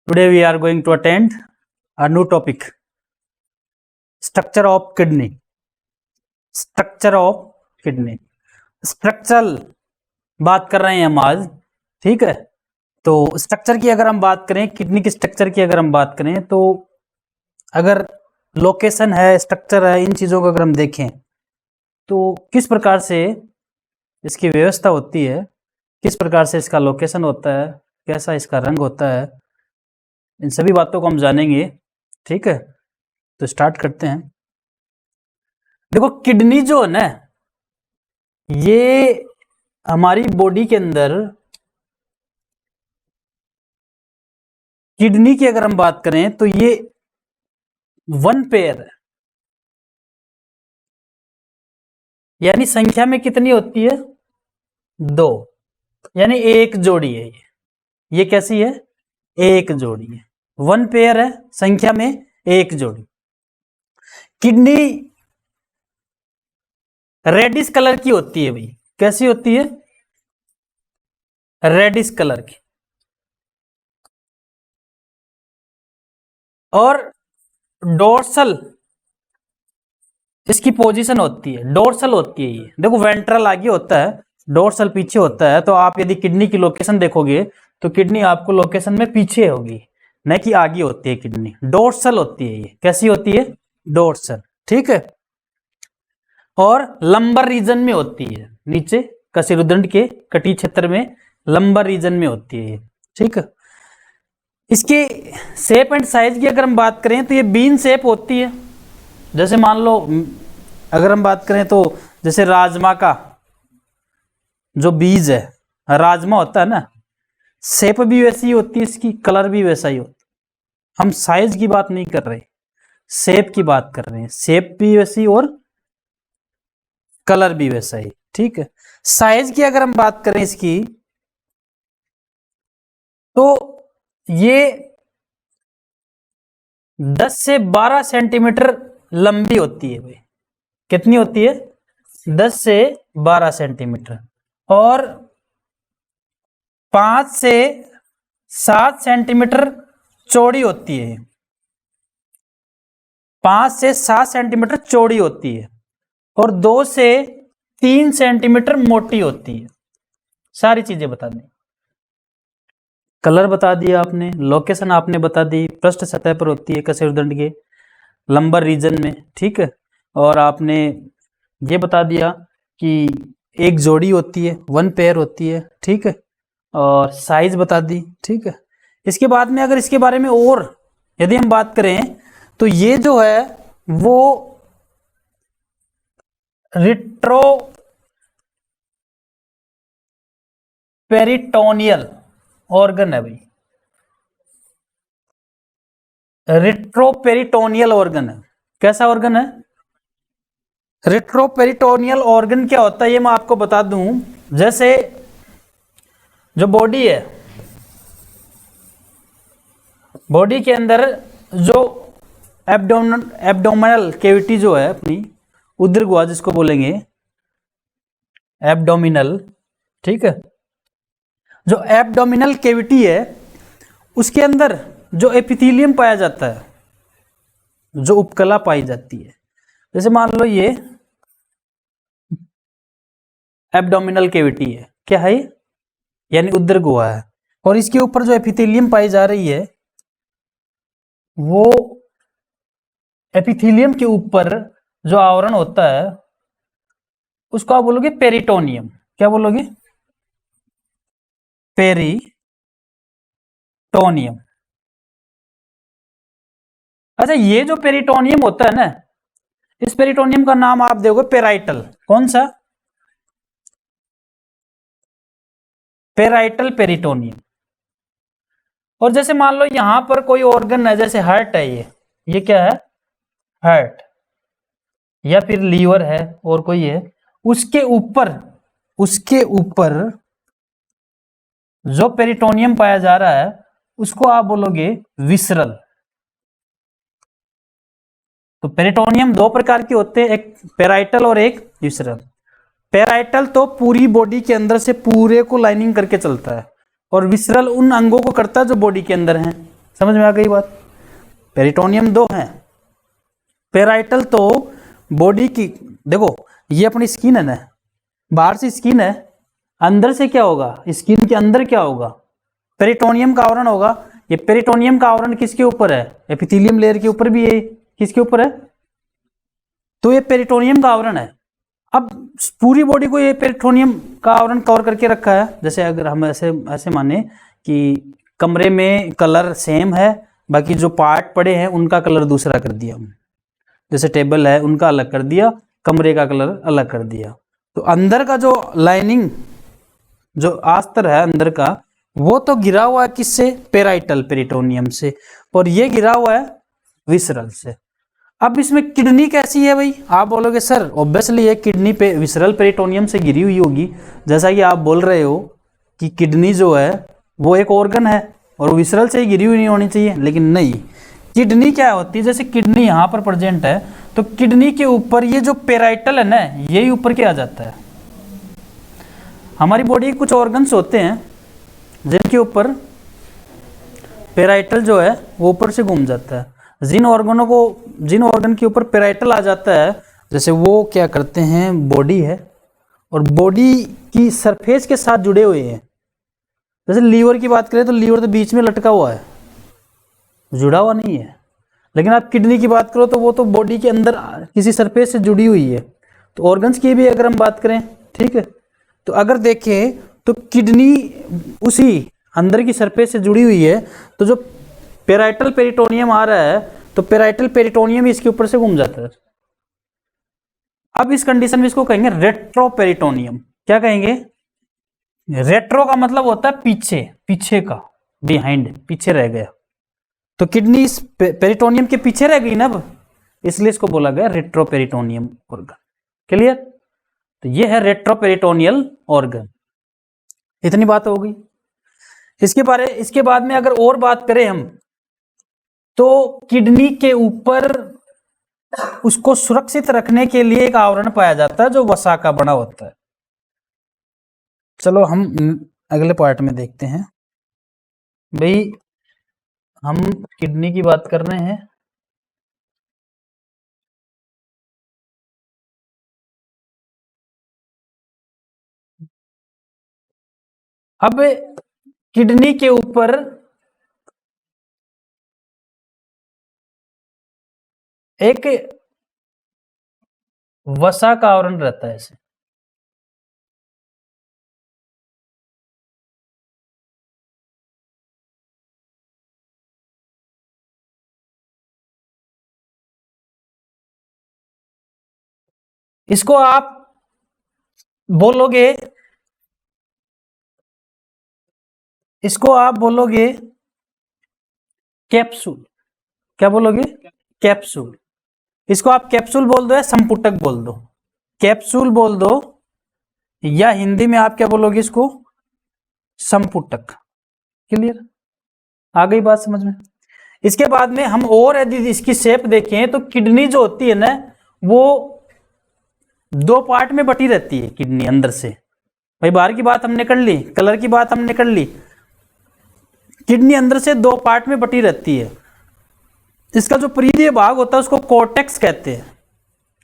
Today we are going to attend a new topic, structure of kidney. Structure of kidney. Structural बात कर रहे हैं हम आज, ठीक है। तो स्ट्रक्चर की अगर हम बात करें, किडनी के स्ट्रक्चर की अगर हम बात करें, तो अगर लोकेशन है, स्ट्रक्चर है, इन चीज़ों को अगर हम देखें तो किस प्रकार से इसकी व्यवस्था होती है, किस प्रकार से इसका लोकेशन होता है, कैसा इसका रंग होता है, इन सभी बातों को हम जानेंगे, ठीक है। तो स्टार्ट करते हैं। देखो, किडनी जो है ना, ये हमारी बॉडी के अंदर किडनी की अगर हम बात करें तो ये वन पेयर है, यानी संख्या में कितनी होती है? दो, यानी एक जोड़ी है। ये कैसी है? एक जोड़ी है, वन पेयर है, संख्या में एक जोड़ी। किडनी रेडिश कलर की होती है भाई। कैसी होती है? रेडिश कलर की। और डोर्सल इसकी पोजीशन होती है, डोर्सल होती है। ये देखो, वेंट्रल आगे होता है, डोर्सल पीछे होता है। तो आप यदि किडनी की लोकेशन देखोगे तो किडनी आपको लोकेशन में पीछे होगी, न कि आगे होती है। किडनी डोर्सल होती है। ये कैसी होती है? डोर्सल, ठीक है। और लंबर रीजन में होती है, नीचे कशेरुदंड के कटी क्षेत्र में लंबर रीजन में होती है, ठीक है। इसकी शेप एंड साइज की अगर हम बात करें तो ये बीन शेप होती है। जैसे मान लो, अगर हम बात करें तो जैसे राजमा का जो बीज है, राजमा होता है ना, शेप भी वैसी होती है इसकी, कलर भी वैसा ही होता है। हम साइज की बात नहीं कर रहे, शेप की बात कर रहे हैं। शेप भी वैसी और कलर भी वैसा ही, ठीक है। साइज की अगर हम बात करें इसकी, तो ये 10 से 12 सेंटीमीटर लंबी होती है भाई। कितनी होती है? 10 से 12 सेंटीमीटर। और 5 से 7 सेंटीमीटर चौड़ी होती है। 5 से 7 सेंटीमीटर चौड़ी होती है और 2 से 3 सेंटीमीटर मोटी होती है। सारी चीजें बता दी, कलर बता दिया आपने, लोकेशन आपने बता दी, पृष्ठ सतह पर होती है कशेरुदंड के लंबर रीजन में, ठीक है। और आपने ये बता दिया कि एक जोड़ी होती है, वन पेयर होती है, ठीक है। और साइज बता दी, ठीक है। इसके बाद में अगर इसके बारे में और यदि हम बात करें तो ये जो है वो रिट्रो पेरिटोनियल ऑर्गन है भाई। रिट्रोपेरिटोनियल ऑर्गन है। कैसा ऑर्गन है? रिट्रोपेरिटोनियल ऑर्गन क्या होता है ये मैं आपको बता दूं। जैसे जो बॉडी है, बॉडी के अंदर जो एब्डोमिनल कैविटी जो है अपनी, उदर गुहा जिसको बोलेंगे एब्डोमिनल, ठीक है। जो एब्डोमिनल कैविटी है उसके अंदर जो एपिथेलियम पाया जाता है, जो उपकला पाई जाती है, जैसे मान लो ये एब्डोमिनल कैविटी है, क्या है? यानी उदर गुहा है। और इसके ऊपर जो एपिथेलियम पाई जा रही है, वो एपिथेलियम के ऊपर जो आवरण होता है उसको आप बोलोगे पेरिटोनियम। क्या बोलोगे? पेरिटोनियम। अच्छा, ये जो पेरिटोनियम होता है ना, इस पेरिटोनियम का नाम आप दोगे पेराइटल। कौन सा? Parietal peritoneum. और जैसे मान लो यहां पर कोई ऑर्गन है, जैसे हार्ट है, ये क्या है? हार्ट, या फिर लीवर है, और कोई है, उसके ऊपर जो पेरिटोनियम पाया जा रहा है उसको आप बोलोगे विसरल। तो पेरिटोनियम दो प्रकार के होते हैं, एक पेराइटल और एक विसरल। पेराइटल तो पूरी बॉडी के अंदर से पूरे को लाइनिंग करके चलता है, और विसरल उन अंगों को करता है जो बॉडी के अंदर हैं। समझ में आ गई बात। पेरिटोनियम दो हैं। पेराइटल तो बॉडी की, देखो ये अपनी स्किन है ना, बाहर से स्किन है, अंदर से क्या होगा, स्किन के अंदर क्या होगा, पेरिटोनियम का आवरण होगा। ये पेरिटोनियम का आवरण किसके ऊपर है, एपिथेलियम लेयर के ऊपर भी है। किसके ऊपर है, तो ये पेरिटोनियम का आवरण है। अब पूरी बॉडी को ये पेरिटोनियम का आवरण कवर करके रखा है। जैसे अगर हम ऐसे ऐसे माने कि कमरे में कलर सेम है, बाकी जो पार्ट पड़े हैं उनका कलर दूसरा कर दिया, जैसे टेबल है उनका अलग कर दिया, कमरे का कलर अलग कर दिया। तो अंदर का जो लाइनिंग, जो आस्तर है अंदर का, वो तो गिरा हुआ है किससे, पेराइटल पेरिटोनियम से, और ये गिरा हुआ है विसरल से। अब इसमें किडनी कैसी है भाई, आप बोलोगे सर ऑब्वियसली ये किडनी पे विसरल पेरिटोनियम से गिरी हुई होगी, जैसा कि आप बोल रहे हो कि किडनी जो है वो एक ऑर्गन है और विसरल से ही गिरी हुई नहीं होनी चाहिए, लेकिन नहीं। किडनी क्या होती है, जैसे किडनी यहाँ पर प्रेजेंट है, तो किडनी के ऊपर ये जो पेराइटल है ना, यही ऊपर के आ जाता है। हमारी बॉडी के कुछ ऑर्गन्स होते हैं जिनके ऊपर पेराइटल जो है वो ऊपर से घूम जाता है। जिन ऑर्गन के ऊपर पेराइटल आ जाता है, जैसे वो क्या करते हैं, बॉडी है और बॉडी की सरफेस के साथ जुड़े हुए हैं। जैसे लीवर की बात करें तो लीवर तो बीच में लटका हुआ है, जुड़ा हुआ नहीं है। लेकिन आप किडनी की बात करो तो वो तो बॉडी के अंदर किसी सरफेस से जुड़ी हुई है। तो ऑर्गन्स की भी अगर हम बात करें, ठीक है, तो अगर देखें तो किडनी उसी अंदर की सरफेस से जुड़ी हुई है। तो जो पेराइटल पेरिटोनियम आ रहा है, तो पेराइटल पेरिटोनियम इसके ऊपर से घूम जाता है। अब इस कंडीशन में इसको कहेंगे रेट्रो पेरिटोनियम। क्या कहेंगे, रेट्रो का मतलब होता है पीछे, पीछे का, बिहाइंड, पीछे रह गया। तो किडनी इस पेरिटोनियम के पीछे रह गई ना अब, इसलिए इसको बोला गया रेट्रो पेरिटोनियम ऑर्गन। क्लियर, तो ये है रेट्रो पेरिटोनियल ऑर्गन। इतनी बात हो गई। इसके बाद में अगर और बात करें हम, तो किडनी के ऊपर उसको सुरक्षित रखने के लिए एक आवरण पाया जाता है जो वसा का बना होता है। चलो हम अगले पार्ट में देखते हैं। भाई हम किडनी की बात कर रहे हैं, अब किडनी के ऊपर एक वसा का आवरण रहता है ऐसे। इसको आप बोलोगे, कैप्सूल। क्या बोलोगे, कैप्सूल। इसको आप कैप्सूल बोल दो या संपुटक बोल दो, कैप्सूल बोल दो, या हिंदी में आप क्या बोलोगे इसको, संपुटक। क्लियर, आ गई बात समझ में। इसके बाद में हम और यदि इसकी शेप देखें तो किडनी जो होती है ना, वो दो पार्ट में बटी रहती है किडनी अंदर से। भाई बाहर की बात हमने कर ली, कलर की बात हमने कर ली, किडनी अंदर से दो पार्ट में बटी रहती है। इसका जो परिधीय भाग होता है उसको कोर्टेक्स कहते हैं।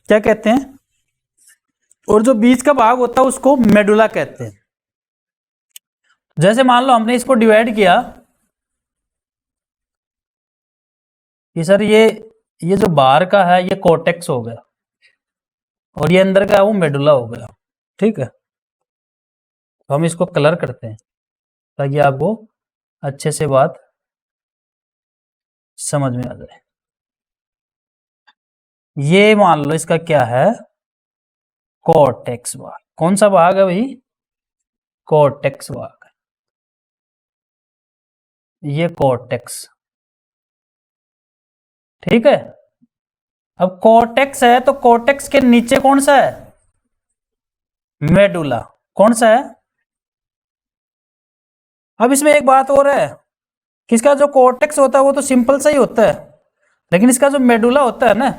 क्या कहते हैं, और जो बीच का भाग होता है उसको मेडुला कहते हैं। जैसे मान लो हमने इसको डिवाइड किया कि सर ये जो बाहर का है ये कोर्टेक्स हो गया और ये अंदर का है वो मेडुला हो गया, ठीक है। तो हम इसको कलर करते हैं ताकि आपको अच्छे से बात समझ में आ जाए। ये मान लो इसका क्या है, कोर्टेक्स भाग। कौन सा भाग है भाई, कोर्टेक्स भाग। ये कोर्टेक्स, ठीक है। अब कोर्टेक्स है तो कोर्टेक्स के नीचे कौन सा है, मेडुला। कौन सा है, अब इसमें एक बात और है कि इसका जो कोर्टेक्स होता है वो तो सिंपल सा ही होता है, लेकिन इसका जो मेडुला होता है ना,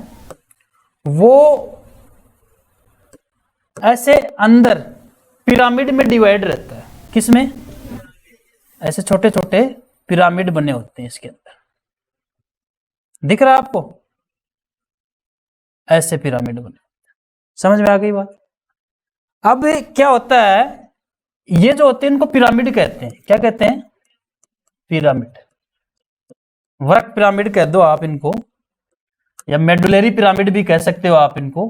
वो ऐसे अंदर पिरामिड में डिवाइड रहता है। किसमें, ऐसे छोटे छोटे पिरामिड बने होते हैं इसके अंदर। दिख रहा है आपको? ऐसे पिरामिड बने, समझ में आ गई बात? अब क्या होता है, ये जो होते हैं इनको पिरामिड कहते हैं। क्या कहते हैं? पिरामिड। वर्क पिरामिड कह दो आप इनको, या मेडुलरी पिरामिड भी कह सकते हो आप इनको,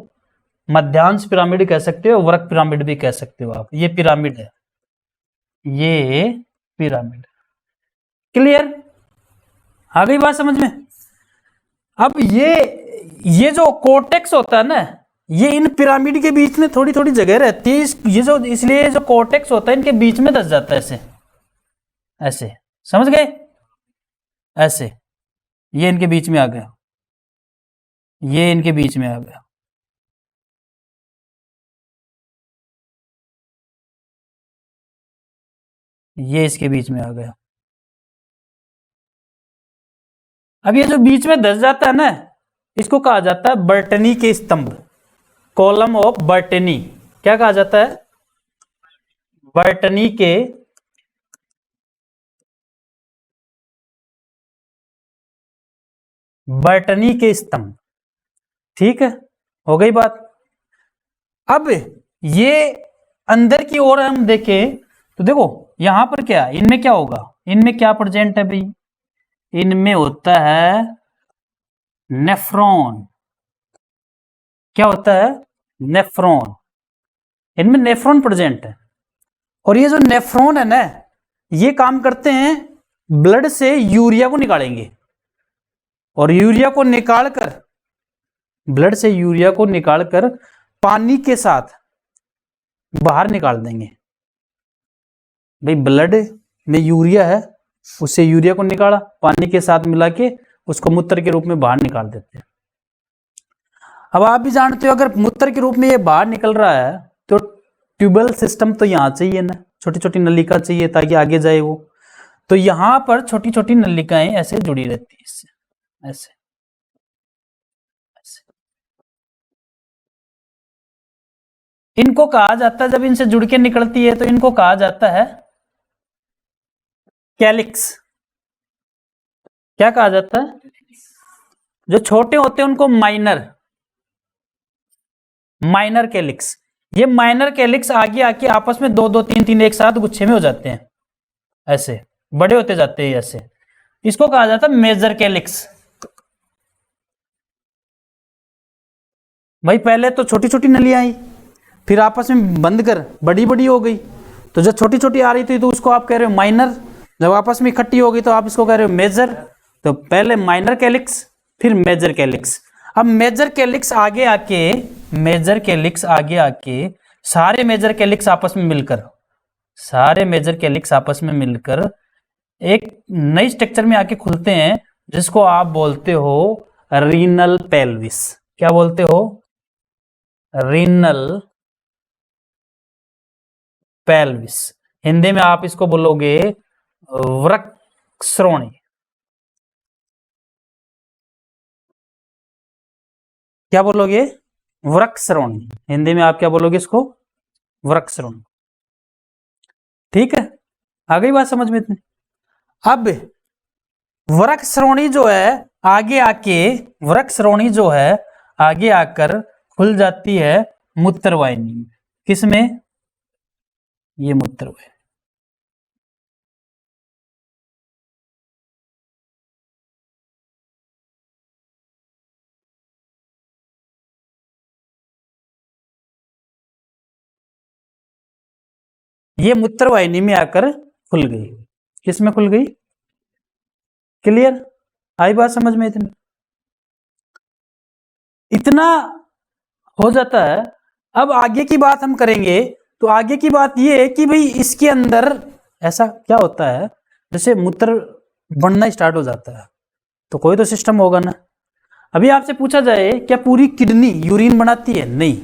मध्यांश पिरामिड कह सकते हो, वर्क पिरामिड भी कह सकते हो आप। ये पिरामिड है, ये पिरामिड। क्लियर? आ गई बात समझ में? अब ये जो कोर्टेक्स होता है ना, ये इन पिरामिड के बीच में थोड़ी थोड़ी जगह रहती है, ये जो, इसलिए जो कोर्टेक्स होता है इनके बीच में धस जाता है, ऐसे ऐसे, समझ गए? ऐसे, ये इनके बीच में आ गया, ये इनके बीच में आ गया। ये इसके बीच में आ गया। अब ये जो बीच में धस जाता है ना, इसको कहा जाता है बर्टनी के स्तंभ, कॉलम ऑफ बर्टनी। क्या कहा जाता है? बर्टनी के स्तंभ। ठीक है, हो गई बात। अब ये अंदर की ओर हम देखें तो देखो यहां पर क्या, इनमें क्या होगा, इनमें क्या प्रेजेंट है भाई? इनमें होता है नेफ्रॉन। क्या होता है? नेफ्रॉन। इनमें नेफ्रॉन प्रेजेंट है, और ये जो नेफ्रॉन है ना, ये काम करते हैं ब्लड से यूरिया को निकालेंगे, और यूरिया को निकालकर, ब्लड से यूरिया को निकालकर पानी के साथ बाहर निकाल देंगे। भाई ब्लड में यूरिया है, उससे यूरिया को निकाला, पानी के साथ मिला के उसको मूत्र के रूप में बाहर निकाल देते हैं। अब आप भी जानते हो अगर मूत्र के रूप में ये बाहर निकल रहा है तो ट्यूबवेल सिस्टम तो यहाँ चाहिए ना, छोटी छोटी नलिका चाहिए ताकि आगे जाए वो। तो यहां पर छोटी छोटी नलिकाएं ऐसे जुड़ी रहती है, इससे ऐसे ऐसे। इनको कहा जाता है, जब इनसे जुड़ के निकलती है तो इनको कहा जाता है कैलिक्स। क्या कहा जाता है? जो छोटे होते हैं उनको माइनर कैलिक्स। ये माइनर कैलिक्स आगे आके आपस में दो दो तीन तीन एक साथ गुच्छे में हो जाते हैं, ऐसे बड़े होते जाते हैं ऐसे। इसको कहा जाता है मेजर कैलिक्स। भाई पहले तो छोटी छोटी नलियां आई, फिर आपस में बंद कर बड़ी बड़ी हो गई, तो जब छोटी छोटी आ रही थी तो उसको आप कह रहे हो माइनर, जब आपस में इकट्ठी हो गई तो आप इसको कह रहे हो मेजर। तो पहले माइनर कैलिक्स, फिर मेजर कैलिक्स। अब मेजर कैलिक्स आगे आके सारे मेजर कैलिक्स आपस में मिलकर एक नई स्ट्रक्चर में आके खुलते हैं, जिसको आप बोलते हो रीनल पेल्विस। क्या बोलते हो? Renal pelvis. हिंदी में आप इसको बोलोगे वृक्कश्रोणी। क्या बोलोगे? वृक्कश्रोणी। हिंदी में आप क्या बोलोगे इसको? वृक्कश्रोणी। ठीक है, आ गई बात समझ में इतनी? अब वृक्कश्रोणी जो है आगे आकर खुल जाती है मूत्रवाहिनी में। किसमें? ये मूत्रवाहिनी। ये मूत्रवाहिनी में आकर खुल गई। किसमें खुल गई? क्लियर? आई बात समझ में इतनी? इतना हो जाता है। अब आगे की बात हम करेंगे तो आगे की बात ये है कि भाई इसके अंदर ऐसा क्या होता है, जैसे मूत्र बनना स्टार्ट हो जाता है तो कोई तो सिस्टम होगा ना। अभी आपसे पूछा जाए क्या पूरी किडनी यूरिन बनाती है? नहीं,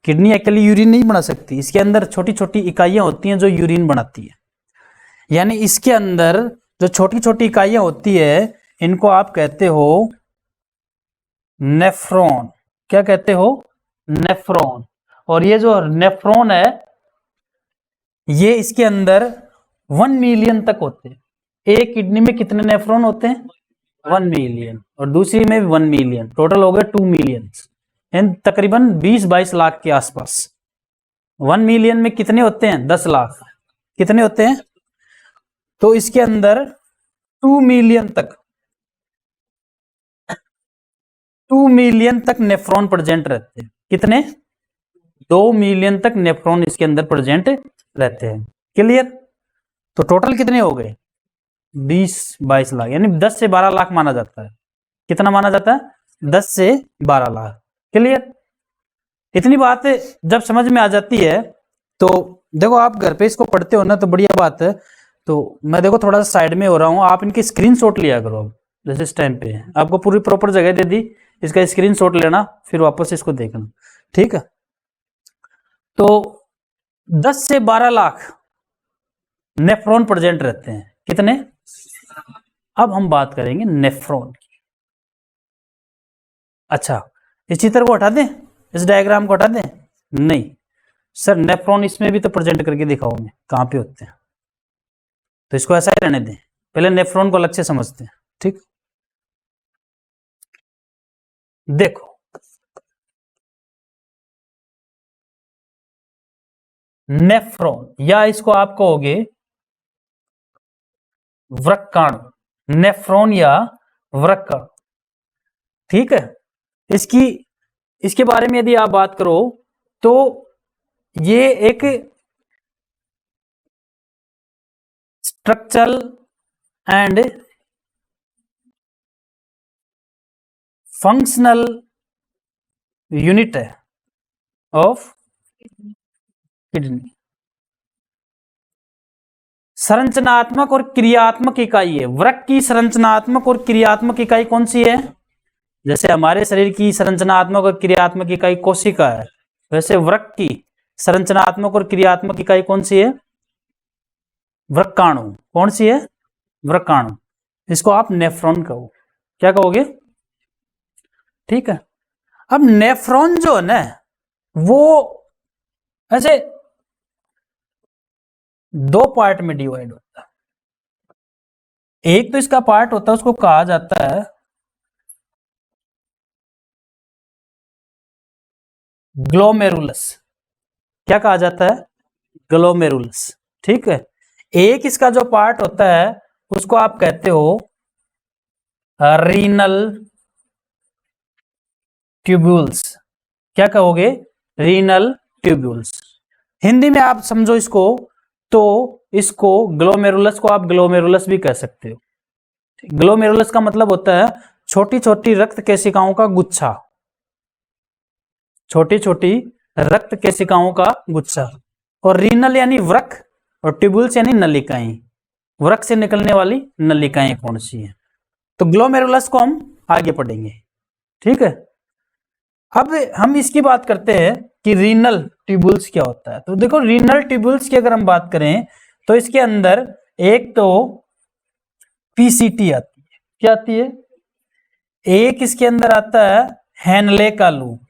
किडनी अकेली यूरिन नहीं बना सकती, इसके अंदर छोटी छोटी इकाइयां होती हैं जो यूरिन बनाती है। यानी इसके अंदर जो छोटी छोटी इकाइयां होती है इनको आप कहते हो नेफ्रॉन। क्या कहते हो? नेफ्रॉन। और ये जो नेफ्रॉन है ये इसके अंदर 1 मिलियन तक होते हैं। एक किडनी में कितने नेफ्रॉन होते हैं? 1 मिलियन। और दूसरी में 1 मिलियन, टोटल हो गए 2 मिलियन, एंड तकरीबन 20-22 लाख के आसपास। 1 मिलियन में कितने होते हैं? 10 लाख। कितने होते हैं? तो इसके अंदर 2 मिलियन तक 2 मिलियन तक नेफ्रॉन प्रेजेंट रहते हैं। कितने? 2 मिलियन तक नेफ्रॉन इसके अंदर प्रेजेंट रहते हैं। क्लियर? तो टोटल कितने हो गए? 20-22 लाख, यानी 10 से 12 लाख माना जाता है। कितना माना जाता है? 10 से 12 लाख। क्लियर? इतनी बात जब समझ में आ जाती है तो देखो, आप घर पे इसको पढ़ते हो ना तो बढ़िया बात है। तो मैं देखो थोड़ा सा साइड में हो रहा हूं, आप इनकी स्क्रीनशॉट लिया करो। अब जैसे इस टाइम पे आपको पूरी प्रॉपर जगह दे दी, इसका स्क्रीनशॉट लेना, फिर वापस इसको देखना। ठीक है? तो 10 से 12 लाख नेफ्रॉन प्रेजेंट रहते हैं। कितने? अब हम बात करेंगे नेफ्रॉन की। अच्छा, इस चित्र को हटा दें, इस डायग्राम को हटा दें? नहीं सर, नेफ्रॉन इसमें भी तो प्रेजेंट करके दिखाओ मैं कहां पे होते हैं। तो इसको ऐसा ही रहने दें, पहले नेफ्रॉन को अलग से समझते हैं। ठीक, देखो नेफ्रॉन, या इसको आप कहोगे वृक्काणु, नेफ्रॉन या वृक्काणु। ठीक है? इसके बारे में यदि आप बात करो तो ये एक स्ट्रक्चरल एंड फंक्शनल यूनिट है ऑफ किडनी। संरचनात्मक और क्रियात्मक इकाई है। वृक्क की संरचनात्मक और क्रियात्मक इकाई कौन सी है? जैसे हमारे शरीर की संरचनात्मक और क्रियात्मक इकाई कोशिका है, वैसे वृक्क की संरचनात्मक और क्रियात्मक इकाई कौन सी है? वृक्काणु। कौन सी है? वृक्काणु। इसको आप नेफ्रॉन कहो। क्या कहोगे? ठीक है? अब नेफ्रॉन जो है ना, वो ऐसे 2 पार्ट में डिवाइड होता है। एक तो इसका पार्ट होता है, उसको कहा जाता है ग्लोमेरुलस। क्या कहा जाता है? ग्लोमेरुलस। ठीक है? एक इसका जो पार्ट होता है उसको आप कहते हो रीनल ट्यूब्यूल्स। क्या कहोगे? Renal tubules. हिंदी में आप समझो इसको, तो इसको ग्लोमेरुलस को आप ग्लोमेरुलस भी कह सकते हो। ग्लोमेरुलस का मतलब होता है छोटी छोटी रक्त केशिकाओं का गुच्छा। छोटी छोटी रक्त केशिकाओं का गुच्छा। और रीनल यानी वृक्क, और ट्यूब्यूल्स यानी नलिकाएं। वृक्क से निकलने वाली नलिकाएं कौन सी हैं? तो ग्लोमेरुलस को हम आगे पढ़ेंगे। ठीक है? अब हम इसकी बात करते हैं कि रीनल ट्यूब्यूल्स क्या होता है। तो देखो, रीनल ट्यूब्यूल्स की अगर हम बात करें तो इसके अंदर एक तो पीसीटी आती है। क्या आती है? एक इसके अंदर आता है हेनले का लूप,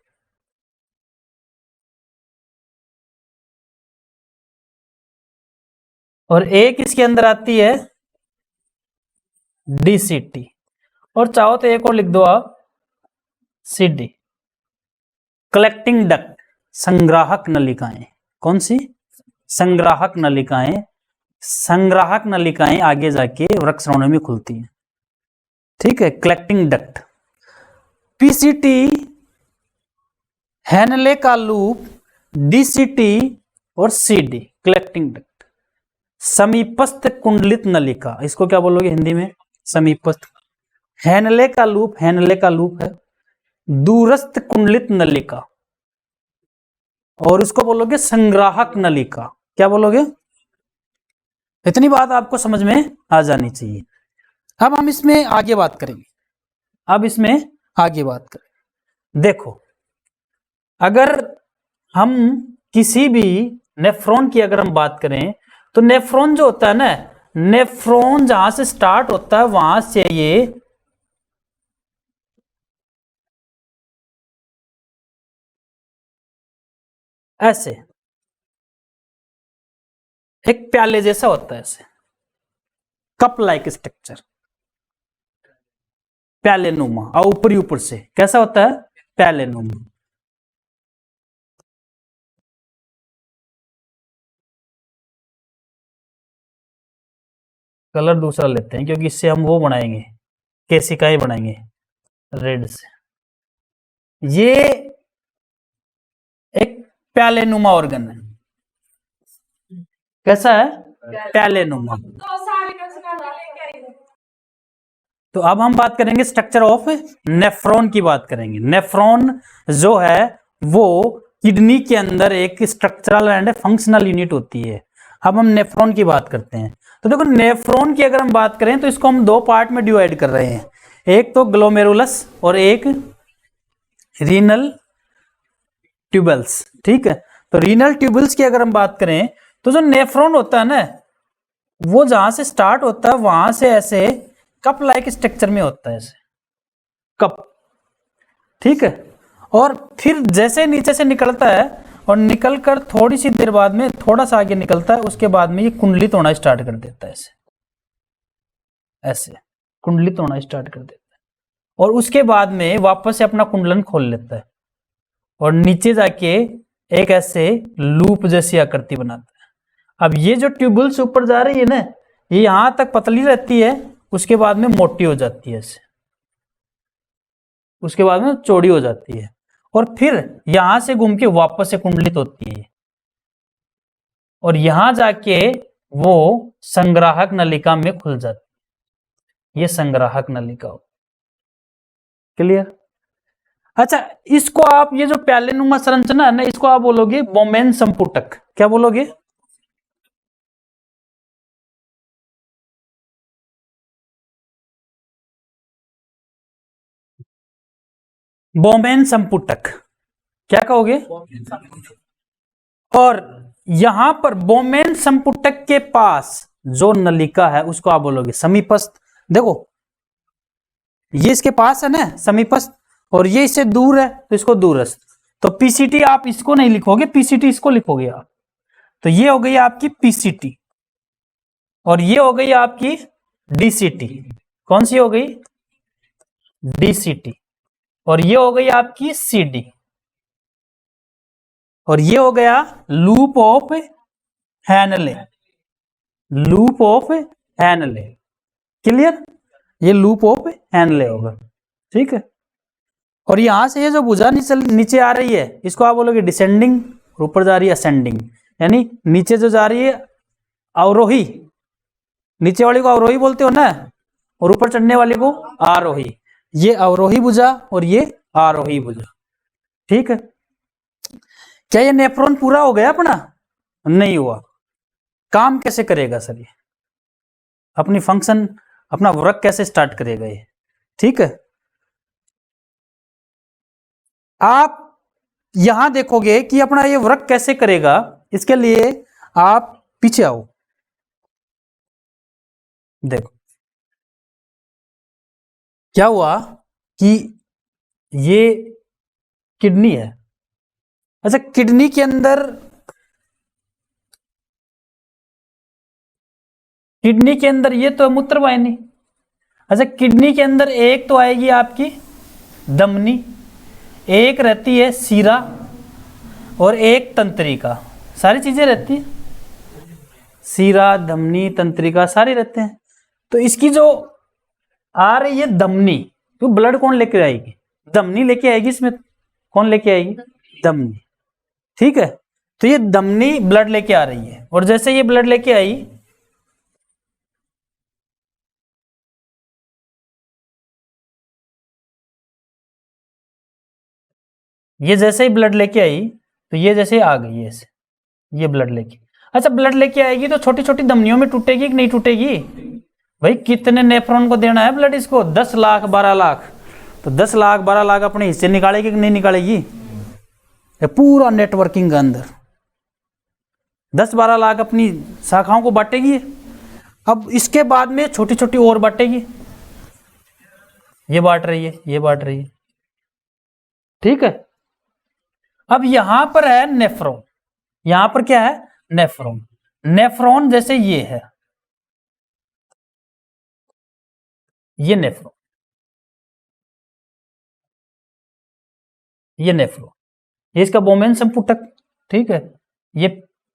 और एक इसके अंदर आती है डीसीटी, और चाहो तो एक और लिख दो आप, सीडी, कलेक्टिंग डक्ट, संग्राहक नलिकाएं। कौन सी? संग्राहक नलिकाएं। संग्राहक नलिकाएं आगे जाके वृक्क श्रोणि में खुलती हैं। ठीक है? Collecting duct. पीसीटी, हेनले का लूप, डीसीटी और सीडी, कलेक्टिंग डक्ट। समीपस्थ कुंडलित नलिका, इसको क्या बोलोगे हिंदी में? समीपस्थ। हेनले का लूप, हेनले का लूप है। दूरस्थ कुंडलित नलिका, और उसको बोलोगे संग्राहक नलिका। क्या बोलोगे? इतनी बात आपको समझ में आ जानी चाहिए। अब हम इसमें आगे बात करेंगे। अब इसमें आगे बात करें। देखो, अगर हम किसी भी नेफ्रॉन की अगर हम बात करें तो नेफ्रॉन जो होता है ना, नेफ्रॉन जहां से स्टार्ट होता है वहां से ये ऐसे एक प्याले जैसा होता है, ऐसे कप लाइक स्ट्रक्चर। प्यालेनुमा, और ऊपर ही ऊपर से कैसा होता है, प्यालेनुमा। कलर दूसरा लेते हैं क्योंकि इससे हम वो बनाएंगे, केसिकाएं बनाएंगे रेड से। ये एक प्यालेनुमा ऑर्गन है, कैसा है, प्यालेनुमा। तो अब हम बात करेंगे स्ट्रक्चर ऑफ नेफ्रॉन की बात करेंगे। नेफ्रॉन जो है वो किडनी के अंदर एक स्ट्रक्चरल एंड फंक्शनल यूनिट होती है। अब हम नेफ्रॉन की बात करते हैं। तो देखो नेफ्रॉन की अगर हम बात करें तो इसको हम दो पार्ट में डिवाइड कर रहे हैं, एक तो ग्लोमेरुलस और एक रीनल ट्यूबल्स। ठीक है, तो रीनल ट्यूबल्स की अगर हम बात करें तो जो नेफ्रॉन होता है ना, वो जहां से स्टार्ट होता है वहां से ऐसे कप लाइक स्ट्रक्चर में होता है, ऐसे कप। ठीक है, और फिर जैसे नीचे से निकलता है और निकलकर थोड़ी सी देर बाद में थोड़ा सा आगे निकलता है, उसके बाद में ये कुंडलित होना स्टार्ट कर देता है, ऐसे ऐसे कुंडलित होना स्टार्ट कर देता है, और उसके बाद में वापस से अपना कुंडलन खोल लेता है और नीचे जाके एक ऐसे लूप जैसी आकृति बनाता है। अब ये जो ट्यूबल्स ऊपर जा रही है ना, ये यहां तक पतली रहती है, उसके बाद में मोटी हो जाती है ऐसे, उसके बाद में चौड़ी हो जाती है, और फिर यहां से घूम के वापस से कुंडलित होती है, और यहां जाके वो संग्राहक नलिका में खुल जाती है। ये संग्राहक नलिका हो, क्लियर। अच्छा, इसको आप ये जो प्यालेनुमा संरचना है ना, इसको आप बोलोगे बोमेन संपुटक। क्या बोलोगे, बोमेन संपुटक, क्या कहोगे। और यहां पर बोमेन संपुटक के पास जो नलिका है उसको आप बोलोगे समीपस्थ। देखो ये इसके पास है ना समीपस्थ, और ये इससे दूर है तो इसको दूरस्थ। तो पीसीटी आप इसको नहीं लिखोगे, पीसीटी इसको लिखोगे आप। तो ये हो गई आपकी पीसीटी, और ये हो गई आपकी डीसीटी। कौन सी हो गई, डीसीटी। और ये हो गई आपकी सीडी, और ये हो गया loop of Henle, loop of Henle. Clear, ये लूप ऑफ हैनले होगा। ठीक है, और यहां से ये जो भुजा नीचे आ रही है इसको आप बोलोगे डिसेंडिंग, और ऊपर जा रही है असेंडिंग। यानी नीचे जो जा रही है अवरोही, नीचे वाली को अवरोही बोलते हो ना, और ऊपर चढ़ने वाली को आरोही। ये अवरोही भुजा और ये आरोही भुजा। ठीक है, क्या ये नेफ्रॉन पूरा हो गया अपना, नहीं हुआ। काम कैसे करेगा सर ये, अपनी फंक्शन, अपना वर्क कैसे स्टार्ट करेगा ये। ठीक है, आप यहां देखोगे कि अपना ये वर्क कैसे करेगा। इसके लिए आप पीछे आओ, देखो क्या हुआ कि ये किडनी है। अच्छा, किडनी के अंदर, किडनी के अंदर ये तो मूत्र वाहिनी। अच्छा, किडनी के अंदर एक तो आएगी आपकी धमनी, एक रहती है सीरा, और एक तंत्रिका। सारी चीजें रहती है, सीरा धमनी तंत्रिका सारे रहते हैं। तो इसकी जो आ रही है धमनी, तो ब्लड कौन लेके आएगी, धमनी लेके आएगी। इसमें कौन लेके आएगी, धमनी। ठीक है, तो ये धमनी ब्लड लेके आ रही है, और जैसे ये ब्लड लेके आई, ये जैसे ही ब्लड लेके आई तो ये जैसे आ गई ऐसे, ये ब्लड लेके। अच्छा, ब्लड लेके आएगी तो छोटी छोटी धमनियों में टूटेगी कि नहीं टूटेगी। भाई कितने नेफ्रॉन को देना है ब्लड, इसको 10 लाख 12 लाख। तो 10 लाख 12 लाख अपने हिस्से निकालेगी कि नहीं निकालेगी, ये पूरा नेटवर्किंग के अंदर 10-12 लाख अपनी शाखाओं को बांटेगी। अब इसके बाद में छोटी छोटी और बांटेगी, ये बांट रही है, ये बांट रही है। ठीक है, अब यहां पर है नेफ्रॉन, यहां पर क्या है, नेफ्रॉन। नेफ्रॉन जैसे ये है, ये नेफ्रॉन, ये नेफ्रो, ये इसका बोमेन संपुटक, ठीक है। ये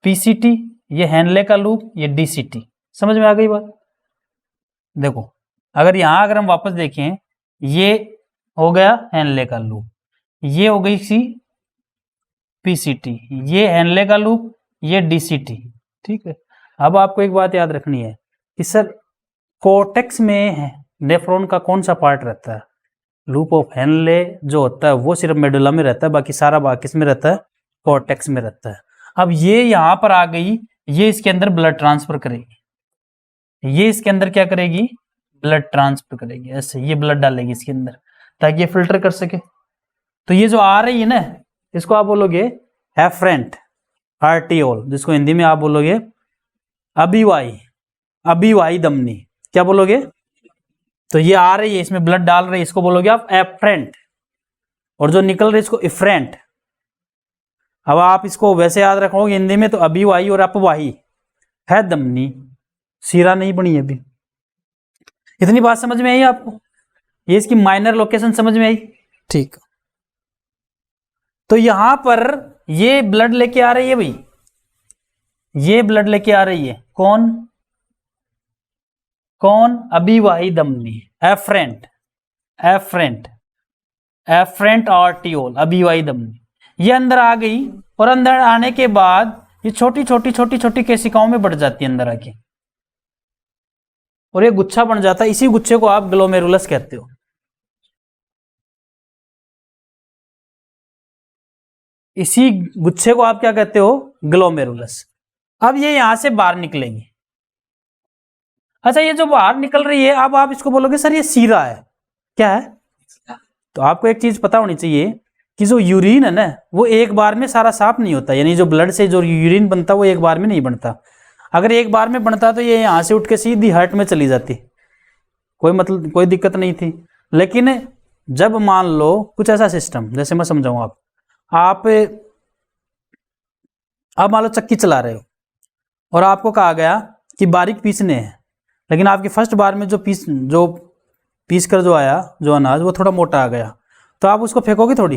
पीसीटी, ये हेनले का लूप, ये डीसीटी। समझ में आ गई बात? देखो अगर यहां अगर हम वापस देखें, ये हो गया हेनले का लूप, ये हो गई सी पीसीटी, ये हेनले का लूप, ये डीसीटी, ठीक है। अब आपको एक बात याद रखनी है कि सर कोर्टेक्स में नेफ्रॉन का कौन सा पार्ट रहता है? लूप ऑफ हेनले जो होता है वो सिर्फ मेडुला में रहता है, बाकी सारा भाग किस में रहता है? कोर्टेक्स में रहता है। अब ये यहां पर आ गई, ये इसके अंदर ब्लड ट्रांसफर करेगी, ये इसके अंदर क्या करेगी? ब्लड ट्रांसफर करेगी, ऐसे ये ब्लड डालेगी इसके अंदर ताकि ये फिल्टर कर सके। तो ये जो आ रही है ना, इसको आप बोलोगे एफरेंट आर्टियोल, जिसको हिंदी में आप बोलोगे अभिवाही धमनी। क्या बोलोगे? तो ये आ रही है, इसमें ब्लड डाल रही है, इसको बोलोगे आप एफरेंट, और जो निकल रही है इसको इफ्रेंट। अब आप इसको वैसे याद रखोगे हिंदी में तो अभिवाही और अपवाही है धमनी, सीरा नहीं बनी अभी। इतनी बात समझ में आई आपको? ये इसकी माइनर लोकेशन समझ में आई? ठीक। तो यहां पर ये ब्लड लेके आ रही है भाई, ये ब्लड लेके आ रही है कौन? कौन? अभिवाही धमनी, एफरेंट, एफरेंट, एफरेंट आर्टियोल, अभिवाही धमनी। ये अंदर आ गई, और अंदर आने के बाद ये छोटी छोटी छोटी छोटी केशिकाओं में बढ़ जाती है अंदर आके, और ये गुच्छा बन जाता है। इसी गुच्छे को आप ग्लोमेरुलस कहते हो। इसी गुच्छे को आप क्या कहते हो? ग्लोमेरुलस। अब ये यहां से बाहर निकलेंगे। अच्छा, ये जो बाहर निकल रही है, अब आप इसको बोलोगे सर ये सीरा है। क्या है? तो आपको एक चीज पता होनी चाहिए कि जो यूरिन है ना, वो एक बार में सारा साफ नहीं होता, यानी जो ब्लड से जो यूरिन बनता वो एक बार में नहीं बनता। अगर एक बार में बनता तो ये यहां से उठ के सीधी हार्ट में चली जाती, कोई दिक्कत नहीं थी। लेकिन जब मान लो कुछ ऐसा सिस्टम, जैसे मैं समझाऊं, आप मान लो चक्की चला रहे हो और आपको कहा गया कि बारीक पीसने हैं, लेकिन आपकी फर्स्ट बार में जो पीस कर जो आया जो अनाज वो थोड़ा मोटा आ गया, तो आप उसको फेंकोगे थोड़ी,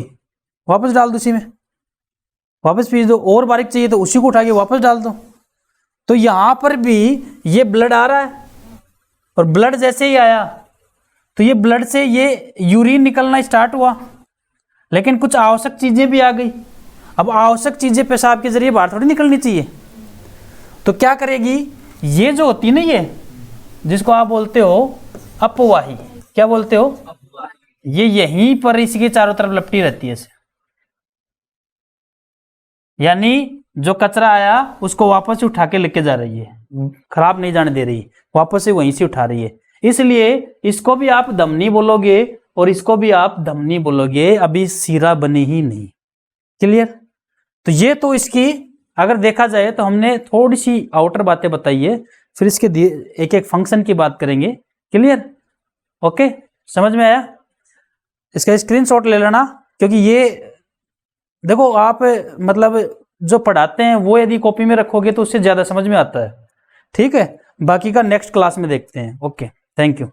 वापस डाल दो उसी में, वापस पीस दो। और बारीक चाहिए तो उसी को उठा के वापस डाल दो। तो यहां पर भी ये ब्लड आ रहा है, और ब्लड जैसे ही आया तो ये ब्लड से ये यूरिन निकलना स्टार्ट हुआ, लेकिन कुछ आवश्यक चीजें भी आ गई। अब आवश्यक चीजें पेशाब के जरिए बाहर थोड़ी निकलनी चाहिए, तो क्या करेगी? ये जो होती ना, ये जिसको आप बोलते हो अपवाही, क्या बोलते हो? ये यहीं पर इसके चारों तरफ लपटी रहती है ऐसे, यानी जो कचरा आया उसको वापस से उठा के लेके जा रही है, खराब नहीं जाने दे रही, वापस से वहीं से उठा रही है। इसलिए इसको भी आप धमनी बोलोगे और इसको भी आप धमनी बोलोगे, अभी सीरा बनी ही नहीं। क्लियर? तो ये तो इसकी अगर देखा जाए तो हमने थोड़ी सी आउटर बातें बताई है, फिर इसके एक एक फंक्शन की बात करेंगे। क्लियर? ओके, समझ में आया? इसका स्क्रीनशॉट ले लेना, क्योंकि ये देखो आप मतलब जो पढ़ाते हैं वो यदि कॉपी में रखोगे तो उससे ज्यादा समझ में आता है। ठीक है, बाकी का नेक्स्ट क्लास में देखते हैं। Okay, thank you.